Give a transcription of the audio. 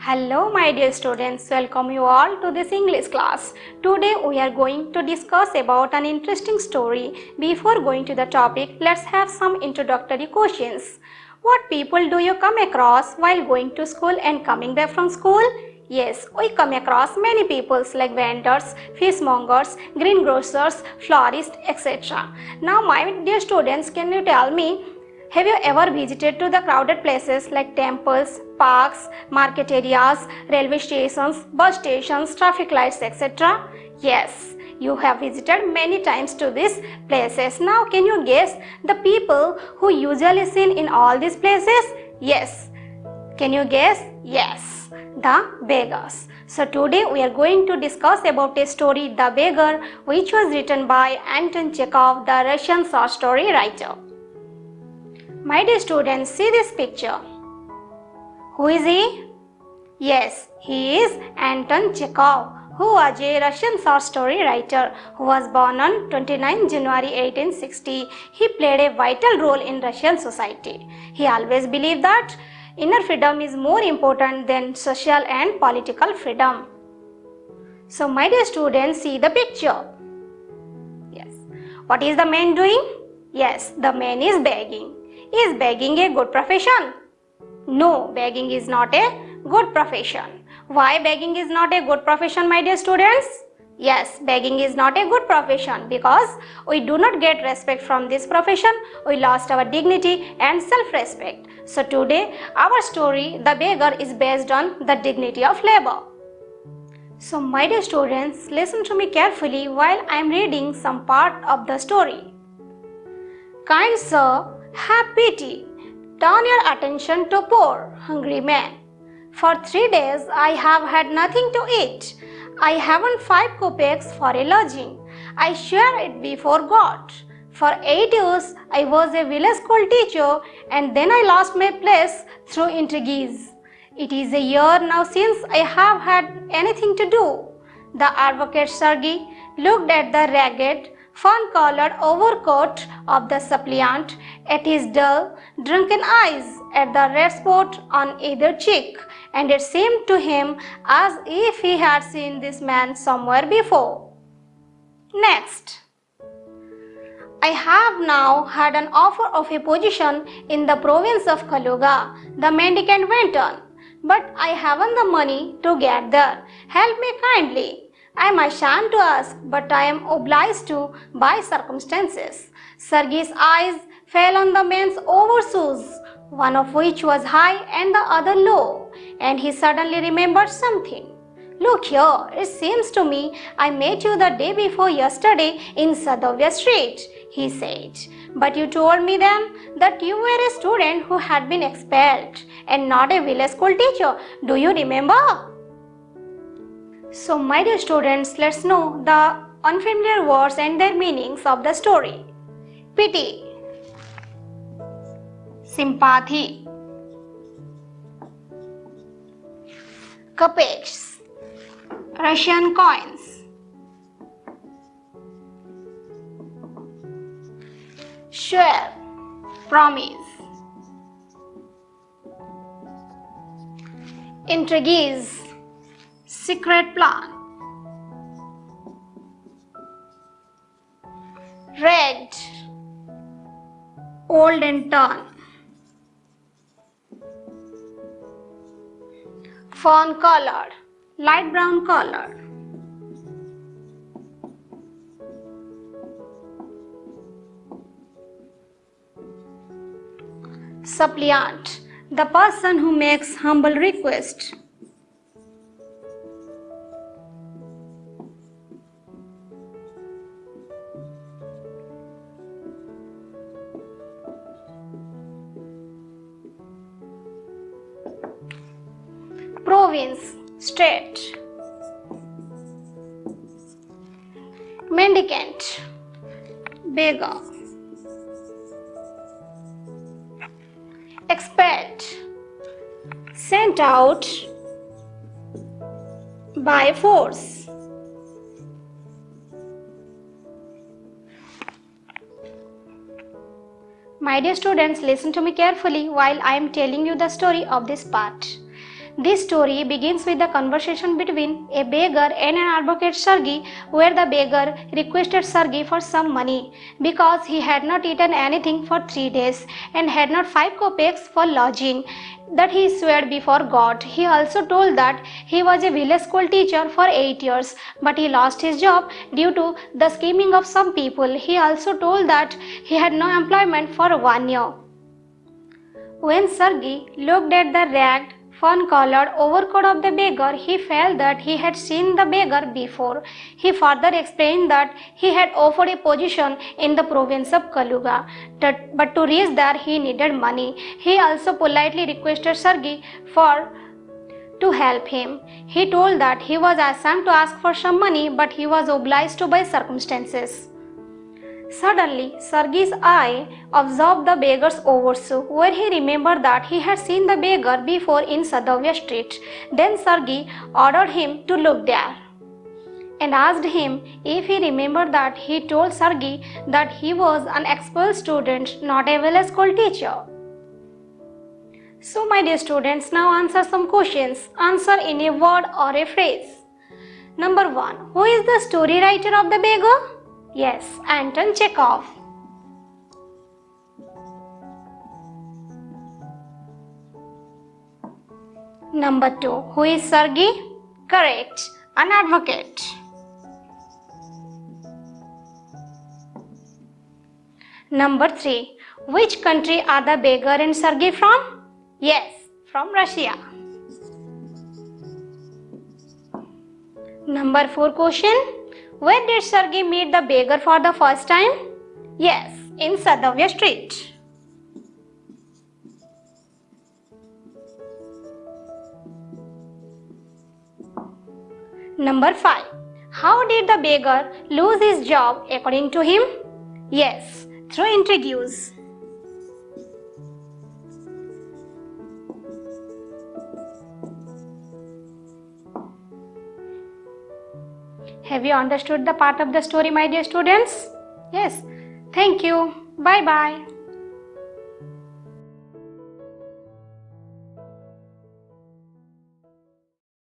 Hello my dear students, welcome you all to this English class. Today we are going to discuss about an interesting story. Before going to the topic, let's have some introductory questions. What people do you come across while going to school and coming back from school? Yes, we come across many peoples like vendors, fishmongers, greengrocers, florists, etc. Now my dear students, can you tell me, have you ever visited to the crowded places like temples, parks, market areas, railway stations, bus stations, traffic lights, etc.? Yes, you have visited many times to these places. Now can you guess the people who usually seen in all these places? Yes. Can you guess? Yes, the beggars. So today we are going to discuss about a story, The Beggar, which was written by Anton Chekhov, the Russian short story writer. My dear students, see this picture. Who is he? Yes, he is Anton Chekhov, who was a Russian short story writer who was born on 29 January 1860. He played a vital role in Russian society. He always believed that inner freedom is more important than social and political freedom. So, my dear students, see the picture. Yes. What is the man doing? Yes, the man is begging. Is begging a good profession? No, begging is not a good profession. Why begging is not a good profession, my dear students? Yes, begging is not a good profession because we do not get respect from this profession. We lost our dignity and self-respect. So today, our story, The Beggar, is based on the dignity of labor. So my dear students, listen to me carefully while I am reading some part of the story. Kind sir, have pity. Turn your attention to poor, hungry man. For 3 days I have had nothing to eat. I haven't 5 kopecks for a lodging. I swear it before God. For 8 years I was a village school teacher and then I lost my place through intrigues. It is a year now since I have had anything to do. The advocate Sergei looked at the ragged, fawn-coloured overcoat of the suppliant, at his dull, drunken eyes, at the red spot on either cheek, and it seemed to him as if he had seen this man somewhere before. Next. I have now had an offer of a position in the province of Kaluga, the mendicant went on, but I haven't the money to get there. Help me kindly. I am ashamed to ask, but I am obliged to by circumstances. Sergei's eyes fell on the man's overshoes, one of which was high and the other low, and he suddenly remembered something. Look here, it seems to me I met you the day before yesterday in Sadovya Street, he said. But you told me then that you were a student who had been expelled and not a village school teacher. Do you remember? So, my dear students, let's know the unfamiliar words and their meanings of the story. Pity, sympathy, kopecks, Russian coins, swear, promise, intrigues, secret plan, red, old and torn, fawn colored, light brown color, suppliant, the person who makes humble request. Province, state, mendicant, beggar, expelled, sent out by force, My dear students, listen to me carefully while I am telling you the story of this part. This story begins with the conversation between a beggar and an advocate Sergei, where the beggar requested Sergei for some money because he had not eaten anything for 3 days and had not 5 kopecks for lodging that he swore before God. He also told that he was a village school teacher for 8 years, but he lost his job due to the scheming of some people. He also told that he had no employment for 1 year. When Sergei looked at the ragged, fun-colored overcoat of the beggar, he felt that he had seen the beggar before. He further explained that he had offered a position in the province of Kaluga, but to reach there he needed money. He also politely requested Sergei to help him. He told that he was ashamed to ask for some money, but he was obliged to by circumstances. Suddenly, Sergei's eye observed the beggar's overshoe, where he remembered that he had seen the beggar before in Sadovya Street. Then Sergei ordered him to look there and asked him if he remembered that he told Sergei that he was an expelled student, not a village school teacher. So, my dear students, now answer some questions. Answer in a word or a phrase. Number 1. Who is the story writer of the beggar? Yes, Anton Chekhov. Number 2. Who is Sergei? Correct, an advocate. Number 3. Which country are the beggar and Sergei from? Yes, from Russia. Number 4 question. Where did Sergei meet the beggar for the first time? Yes, in Sadovya Street. Number 5. How did the beggar lose his job according to him? Yes, through intrigues. Have you understood the part of the story, my dear students? Yes. Thank you. Bye-bye.